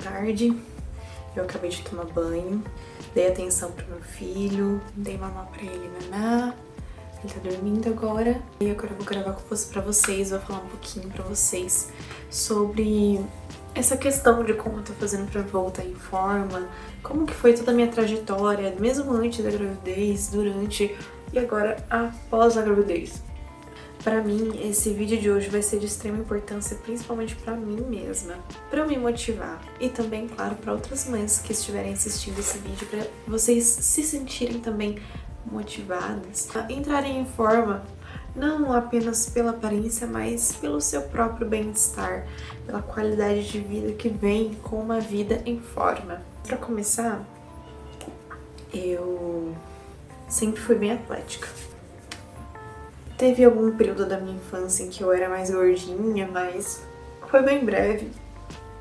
tarde, eu acabei de tomar banho, dei atenção pro meu filho, dei mamar pra ele, naná, ele tá dormindo agora. E agora eu vou gravar pra vocês, vou falar um pouquinho pra vocês sobre essa questão de como eu tô fazendo pra voltar em forma, como que foi toda a minha trajetória, mesmo antes da gravidez, durante e agora após a gravidez. Pra mim, esse vídeo de hoje vai ser de extrema importância, principalmente pra mim mesma, pra eu me motivar e também, claro, pra outras mães que estiverem assistindo esse vídeo, pra vocês se sentirem também motivadas a entrarem em forma, não apenas pela aparência, mas pelo seu próprio bem-estar, pela qualidade de vida que vem com uma vida em forma. Pra começar, eu sempre fui bem atlética. Teve algum período da minha infância em que eu era mais gordinha, mas foi bem breve.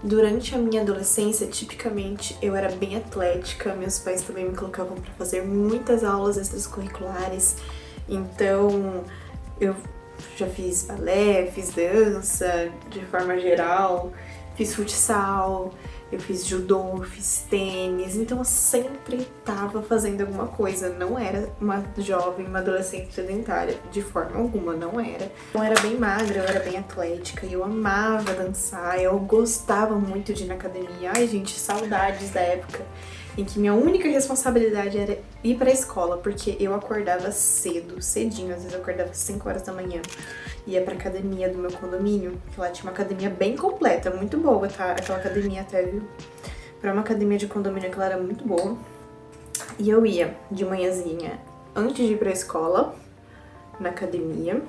Durante a minha adolescência, tipicamente, eu era bem atlética. Meus pais também me colocavam para fazer muitas aulas extracurriculares. Então, eu já fiz balé, fiz dança, de forma geral, fiz futsal, eu fiz judô, fiz tênis, então eu sempre tava fazendo alguma coisa, não era uma jovem, uma adolescente sedentária, de forma alguma, não era. Eu era bem magra, eu era bem atlética, eu amava dançar, eu gostava muito de ir na academia. Ai gente, saudades da época em que minha única responsabilidade era ir pra escola, porque eu acordava cedo, cedinho, às vezes eu acordava às 5 horas da manhã, ia pra academia do meu condomínio, que lá tinha uma academia bem completa, muito boa, tá? Aquela academia até, viu? Pra uma academia de condomínio que ela era muito boa. E eu ia de manhãzinha, antes de ir pra escola, na academia,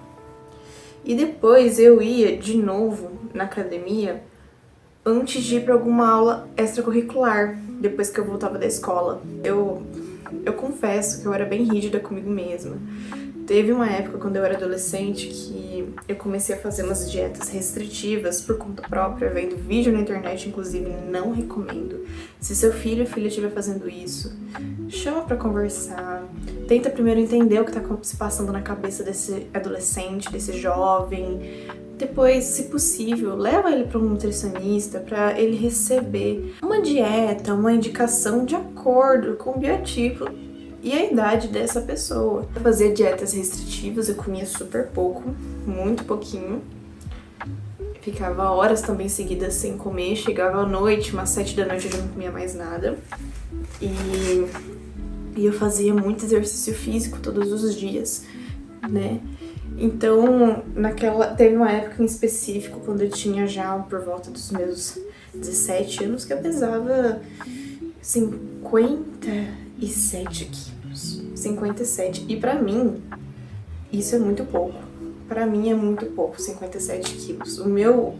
e depois eu ia de novo na academia antes de ir pra alguma aula extracurricular, depois que eu voltava da escola. Eu confesso que eu era bem rígida comigo mesma. Teve uma época, quando eu era adolescente, que eu comecei a fazer umas dietas restritivas por conta própria, vendo vídeo na internet, inclusive, não recomendo. Se seu filho ou filha estiver fazendo isso, chama pra conversar, tenta primeiro entender o que tá se passando na cabeça desse adolescente, desse jovem. Depois, se possível, leva ele para um nutricionista para ele receber uma dieta, uma indicação de acordo com o biotipo e a idade dessa pessoa. Eu fazia dietas restritivas, eu comia super pouco, muito pouquinho. Ficava horas também seguidas sem comer, chegava à noite, umas 7 da noite eu já não comia mais nada. E eu fazia muito exercício físico todos os dias, né? Então, teve uma época em específico, quando eu tinha já por volta dos meus 17 anos, que eu pesava 57 quilos. 57. E pra mim, isso é muito pouco. Pra mim é muito pouco, 57 quilos. O meu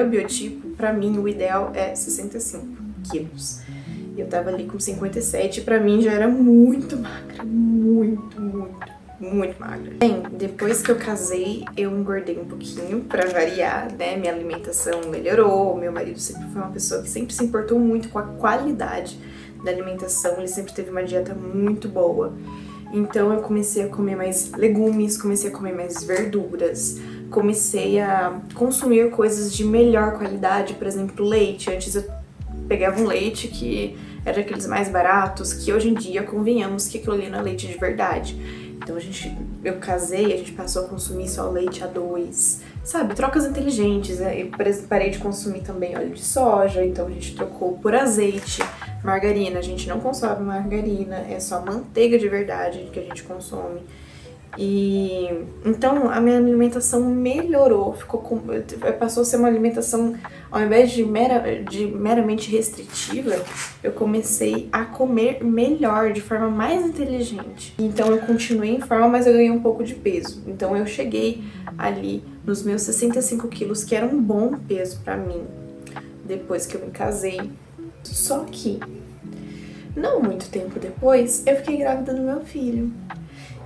biotipo, pra mim, o ideal é 65 quilos. E eu tava ali com 57, e pra mim já era muito magra, muito magra. Bem, depois que eu casei, eu engordei um pouquinho, pra variar, né? Minha alimentação melhorou, meu marido sempre foi uma pessoa que sempre se importou muito com a qualidade da alimentação, ele sempre teve uma dieta muito boa. Então eu comecei a comer mais legumes, comecei a comer mais verduras, comecei a consumir coisas de melhor qualidade, por exemplo, leite. Antes eu pegava um leite que era aqueles mais baratos, que hoje em dia, convenhamos que aquilo ali não é leite de verdade. Então eu casei, a gente passou a consumir só leite A2, sabe? Trocas inteligentes, né? Eu parei de consumir também óleo de soja, então a gente trocou por azeite, margarina. A gente não consome margarina, é só manteiga de verdade que a gente consome. E então a minha alimentação melhorou, passou a ser uma alimentação, ao invés de meramente restritiva, eu comecei a comer melhor, de forma mais inteligente. Então eu continuei em forma, mas eu ganhei um pouco de peso. Então eu cheguei ali nos meus 65 quilos, que era um bom peso pra mim, depois que eu me casei. Só que, não muito tempo depois, eu fiquei grávida do meu filho.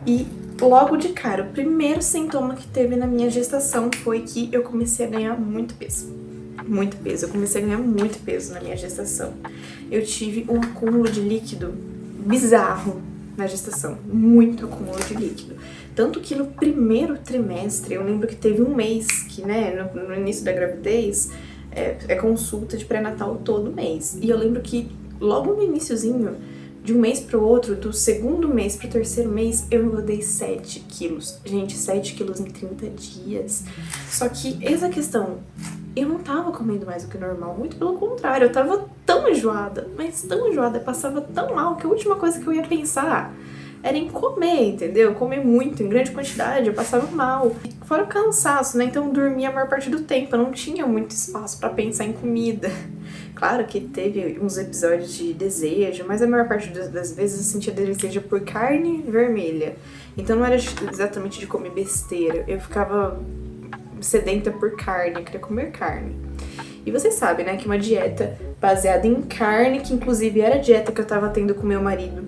E logo de cara, o primeiro sintoma que teve na minha gestação foi que eu comecei a ganhar muito peso. Muito peso. Eu comecei a ganhar muito peso na minha gestação. Eu tive um acúmulo de líquido bizarro na gestação. Muito acúmulo de líquido. Tanto que no primeiro trimestre, eu lembro que teve um mês que, né, no início da gravidez, é consulta de pré-natal todo mês. E eu lembro que logo no iniciozinho, de um mês pro outro, do segundo mês pro terceiro mês, eu engordei 7 quilos. Gente, 7 quilos em 30 dias. Só que, eis a questão, eu não tava comendo mais do que normal, muito pelo contrário, eu tava tão enjoada, mas tão enjoada, passava tão mal, que a última coisa que eu ia pensar era em comer, entendeu? Comer muito, em grande quantidade, eu passava mal. Fora o cansaço, né? Então eu dormia a maior parte do tempo, eu não tinha muito espaço pra pensar em comida. Claro que teve uns episódios de desejo, mas a maior parte das vezes eu sentia desejo por carne vermelha. Então não era exatamente de comer besteira, eu ficava sedenta por carne, eu queria comer carne. E vocês sabem, né, que uma dieta baseada em carne, que inclusive era a dieta que eu tava tendo com meu marido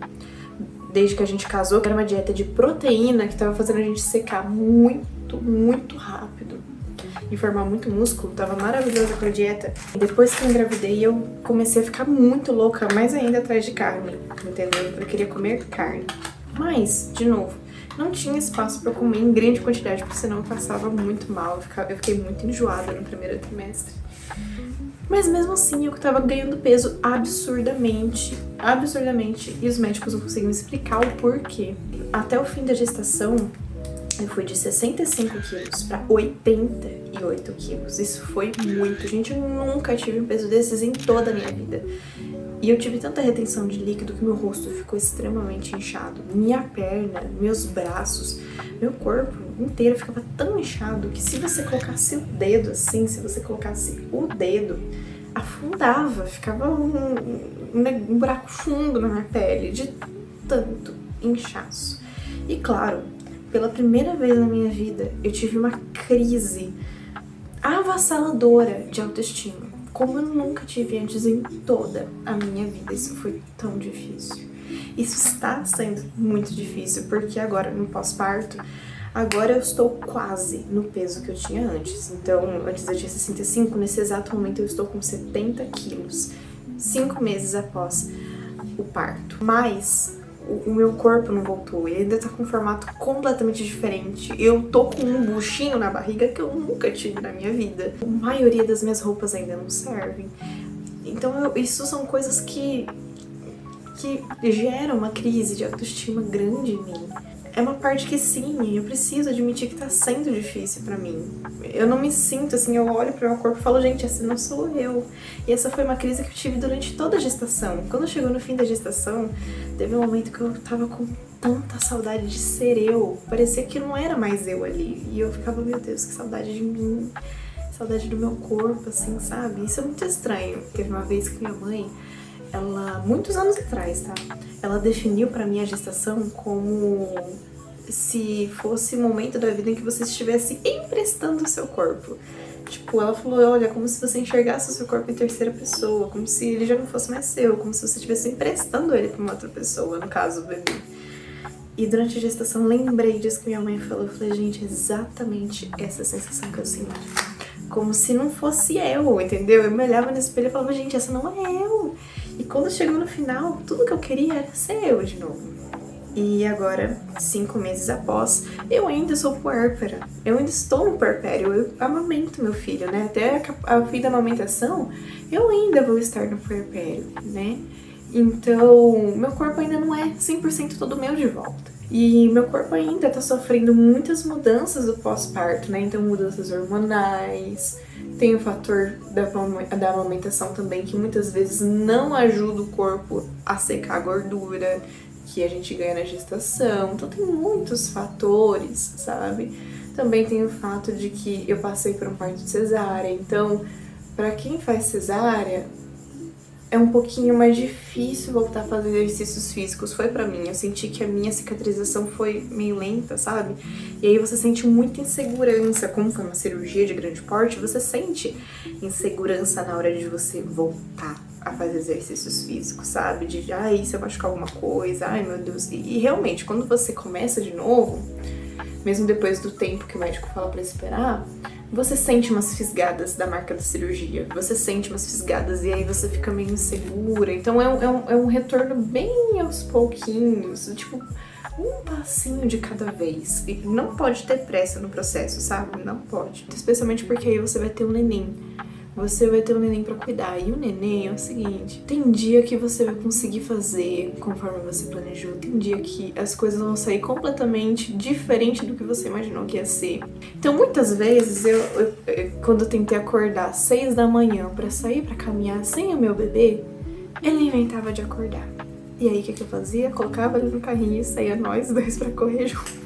desde que a gente casou, que era uma dieta de proteína que tava fazendo a gente secar muito rápido e formar muito músculo, tava maravilhosa aquela dieta. E depois que eu engravidei, eu comecei a ficar muito louca, mais ainda atrás de carne, entendeu? Eu queria comer carne. Mas, de novo, não tinha espaço pra comer em grande quantidade, porque senão eu passava muito mal, eu fiquei muito enjoada no primeiro trimestre. Mas mesmo assim, eu tava ganhando peso absurdamente, e os médicos não conseguiam explicar o porquê. Até o fim da gestação, eu fui de 65 quilos pra 88 quilos. Isso foi muito, gente, eu nunca tive um peso desses em toda a minha vida. E eu tive tanta retenção de líquido que meu rosto ficou extremamente inchado. Minha perna, meus braços, meu corpo inteiro ficava tão inchado que se você colocasse o dedo assim, afundava, ficava um buraco fundo na minha pele de tanto inchaço. E claro, pela primeira vez na minha vida, eu tive uma crise avassaladora de autoestima, como eu nunca tive antes em toda a minha vida. Isso foi tão difícil. Isso está sendo muito difícil, porque agora, no pós-parto, agora eu estou quase no peso que eu tinha antes. Então, antes eu tinha 65, nesse exato momento eu estou com 70 quilos, 5 meses após o parto. Mas o meu corpo não voltou, ele ainda tá com um formato completamente diferente. Eu tô com um buchinho na barriga que eu nunca tive na minha vida. A maioria das minhas roupas ainda não servem. Então isso são coisas que geram uma crise de autoestima grande em mim. É uma parte que sim, eu preciso admitir que tá sendo difícil pra mim. Eu não me sinto assim, eu olho pro meu corpo e falo, gente, essa não sou eu. E essa foi uma crise que eu tive durante toda a gestação. Quando chegou no fim da gestação, teve um momento que eu tava com tanta saudade de ser eu. Parecia que não era mais eu ali. E eu ficava, meu Deus, que saudade de mim. Saudade do meu corpo, assim, sabe? Isso é muito estranho. Teve uma vez que minha mãe, ela, muitos anos atrás, tá? Ela definiu pra mim a gestação como se fosse o momento da vida em que você estivesse emprestando o seu corpo. Tipo, ela falou, olha, como se você enxergasse o seu corpo em terceira pessoa, como se ele já não fosse mais seu, como se você estivesse emprestando ele pra uma outra pessoa, no caso, o bebê. E durante a gestação, lembrei disso que minha mãe falou. Eu falei, gente, é exatamente essa sensação que eu sinto. Como se não fosse eu, entendeu? Eu me olhava no espelho e falava, gente, essa não é eu. E quando chegou no final, tudo que eu queria era ser eu de novo. E agora, 5 meses após, eu ainda sou puérpera. Eu ainda estou no puerpério, eu amamento meu filho, né? Até a fim da amamentação, eu ainda vou estar no puerpério, né? Então, meu corpo ainda não é 100% todo meu de volta. E meu corpo ainda tá sofrendo muitas mudanças do pós-parto, né? Então, mudanças hormonais, tem o fator da amamentação também, que muitas vezes não ajuda o corpo a secar a gordura que a gente ganha na gestação. Então, tem muitos fatores, sabe? Também tem o fato de que eu passei por um parto de cesárea. Então, pra quem faz cesárea, é um pouquinho mais difícil voltar a fazer exercícios físicos. Foi pra mim, eu senti que a minha cicatrização foi meio lenta, sabe? E aí você sente muita insegurança, como foi uma cirurgia de grande porte, você sente insegurança na hora de você voltar a fazer exercícios físicos, sabe? De, ai, se eu machucar alguma coisa, ai meu Deus. E realmente, quando você começa de novo, mesmo depois do tempo que o médico fala pra esperar, você sente umas fisgadas da marca da cirurgia, você sente umas fisgadas e aí você fica meio insegura. Então é um retorno bem aos pouquinhos, tipo, um passinho de cada vez. E não pode ter pressa no processo, sabe? Não pode. Especialmente porque aí você vai ter um neném você vai ter um neném pra cuidar. E o neném é o seguinte, tem dia que você vai conseguir fazer conforme você planejou, tem dia que as coisas vão sair completamente diferente do que você imaginou que ia ser. Então muitas vezes quando eu tentei acordar às 6 da manhã pra sair pra caminhar sem o meu bebê, ele inventava de acordar. E aí o que eu fazia? Colocava ele no carrinho e saía nós dois pra correr junto.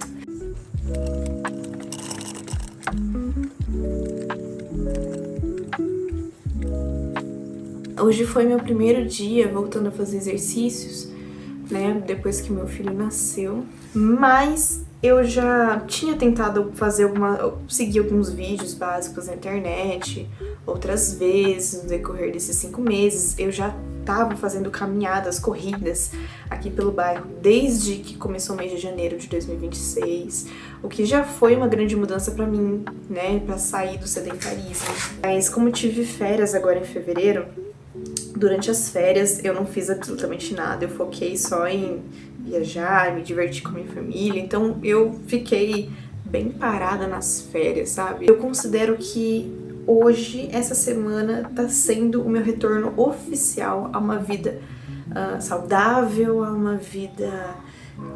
Hoje foi meu primeiro dia voltando a fazer exercícios, né, depois que meu filho nasceu, mas eu já tinha tentado seguir alguns vídeos básicos na internet, outras vezes no decorrer desses 5 meses, eu já tava fazendo caminhadas, corridas aqui pelo bairro desde que começou o mês de janeiro de 2026, o que já foi uma grande mudança pra mim, né, pra sair do sedentarismo. Mas como eu tive férias agora em fevereiro, durante as férias eu não fiz absolutamente nada, eu foquei só em viajar, me divertir com a minha família, então eu fiquei bem parada nas férias, sabe? Eu considero que hoje, essa semana, tá sendo o meu retorno oficial a uma vida saudável, a uma vida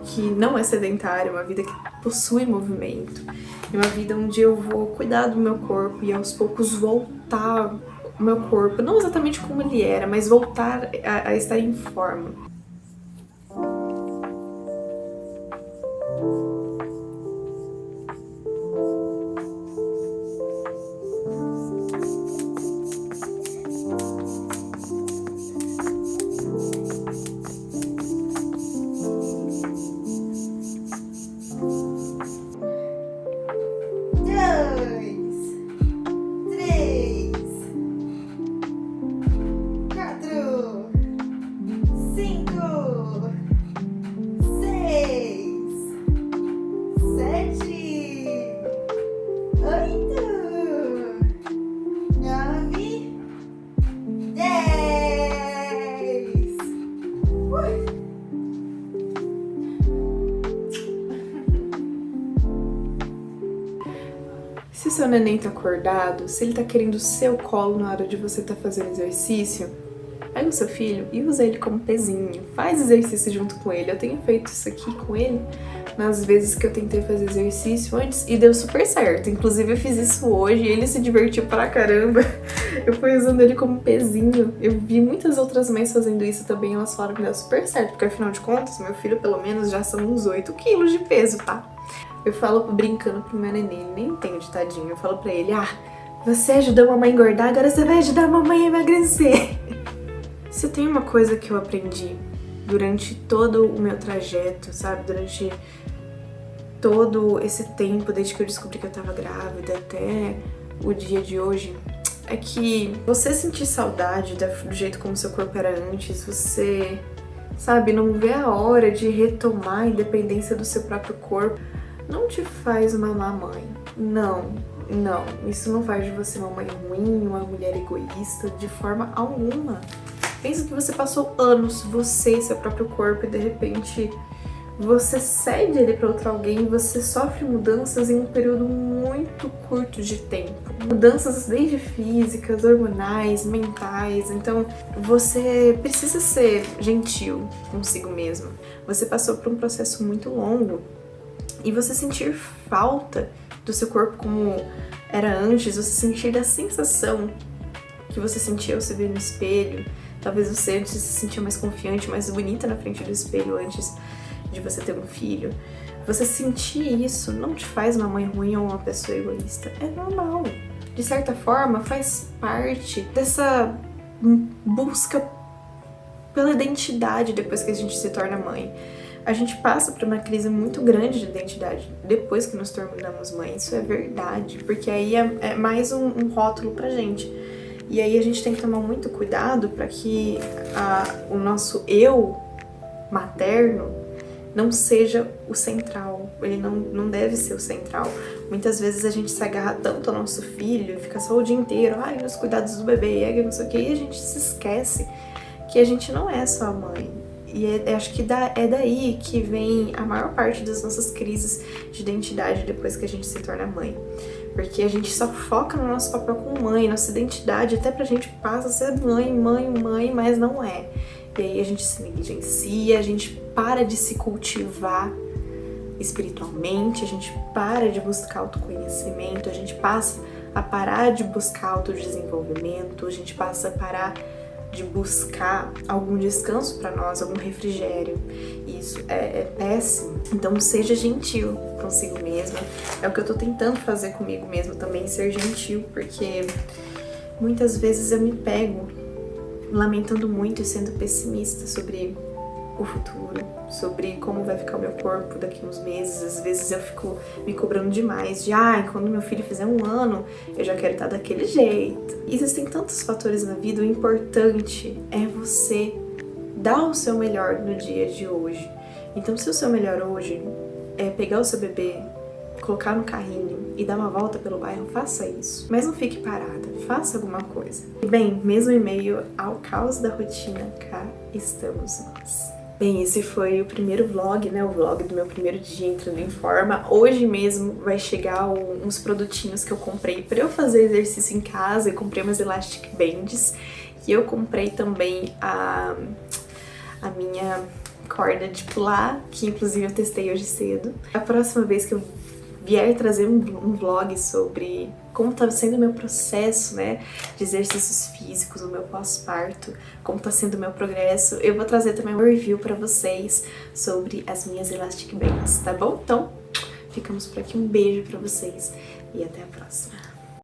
que não é sedentária, uma vida que possui movimento, e uma vida onde eu vou cuidar do meu corpo e aos poucos voltar o meu corpo, não exatamente como ele era, mas voltar a estar em forma. Se seu neném tá acordado, se ele tá querendo o seu colo na hora de você tá fazendo exercício, pega o seu filho e usa ele como pezinho. Faz exercício junto com ele. Eu tenho feito isso aqui com ele nas vezes que eu tentei fazer exercício antes e deu super certo. Inclusive eu fiz isso hoje e ele se divertiu pra caramba. Eu fui usando ele como pezinho. Eu vi muitas outras mães fazendo isso também, elas falaram que deu super certo, porque afinal de contas, meu filho pelo menos já são uns 8 quilos de peso, tá? Eu falo brincando pro meu neném, ele nem entende, tadinho. Eu falo pra ele, você ajudou a mamãe a engordar, agora você vai ajudar a mamãe a emagrecer. Se tem uma coisa que eu aprendi durante todo o meu trajeto, sabe? Durante todo esse tempo, desde que eu descobri que eu tava grávida até o dia de hoje, é que você sentir saudade do jeito como seu corpo era antes, você, sabe, não vê a hora de retomar a independência do seu próprio corpo, não te faz uma má mãe. Não, isso não faz de você uma mãe ruim, uma mulher egoísta, de forma alguma. Pensa que você passou anos, você e seu próprio corpo, e de repente você cede ele para outro alguém e você sofre mudanças em um período muito curto de tempo. Mudanças desde físicas, hormonais, mentais. Então você precisa ser gentil consigo mesmo. Você passou por um processo muito longo e você sentir falta do seu corpo como era antes, você sentir da sensação que você sentia ao se ver no espelho. Talvez você antes se sentia mais confiante, mais bonita na frente do espelho antes de você ter um filho. Você sentir isso não te faz uma mãe ruim ou uma pessoa egoísta. É normal. De certa forma, faz parte dessa busca pela identidade depois que a gente se torna mãe. A gente passa por uma crise muito grande de identidade depois que nos tornamos mãe. Isso é verdade, porque aí é mais um rótulo pra gente. E aí a gente tem que tomar muito cuidado para que o nosso eu materno não seja o central. Ele não deve ser o central. Muitas vezes a gente se agarra tanto ao nosso filho, fica só o dia inteiro, nos cuidados do bebê, não sei o que, e a gente se esquece que a gente não é só a mãe. E acho que é daí que vem a maior parte das nossas crises de identidade depois que a gente se torna mãe. Porque a gente só foca no nosso papel como mãe, nossa identidade, até pra gente passa a ser mãe, mas não é. E aí a gente se negligencia, a gente para de se cultivar espiritualmente, a gente para de buscar autoconhecimento, a gente passa a parar de buscar autodesenvolvimento, a gente passa a parar de buscar algum descanso para nós, algum refrigério. Isso é péssimo. Então seja gentil consigo mesma. É o que eu tô tentando fazer comigo mesma também, ser gentil, porque muitas vezes eu me pego lamentando muito e sendo pessimista sobre o futuro, sobre como vai ficar o meu corpo daqui uns meses. Às vezes eu fico me cobrando demais, de quando meu filho fizer 1 ano, eu já quero estar daquele jeito. Existem tantos fatores na vida, o importante é você dar o seu melhor no dia de hoje. Então, se o seu melhor hoje é pegar o seu bebê, colocar no carrinho e dar uma volta pelo bairro, faça isso. Mas não fique parada, faça alguma coisa. E bem, mesmo em meio ao caos da rotina, cá estamos nós. Bem, esse foi o primeiro vlog, né? O vlog do meu primeiro dia entrando em forma. Hoje mesmo vai chegar uns produtinhos que eu comprei para eu fazer exercício em casa. Eu comprei umas Elastic Bands e eu comprei também a minha corda de pular, que inclusive eu testei hoje cedo. A próxima vez que eu vier trazer um vlog sobre como tá sendo o meu processo, né, de exercícios físicos, o meu pós-parto, como tá sendo o meu progresso, eu vou trazer também um review pra vocês sobre as minhas Elastic Bands, tá bom? Então, ficamos por aqui, um beijo pra vocês e até a próxima.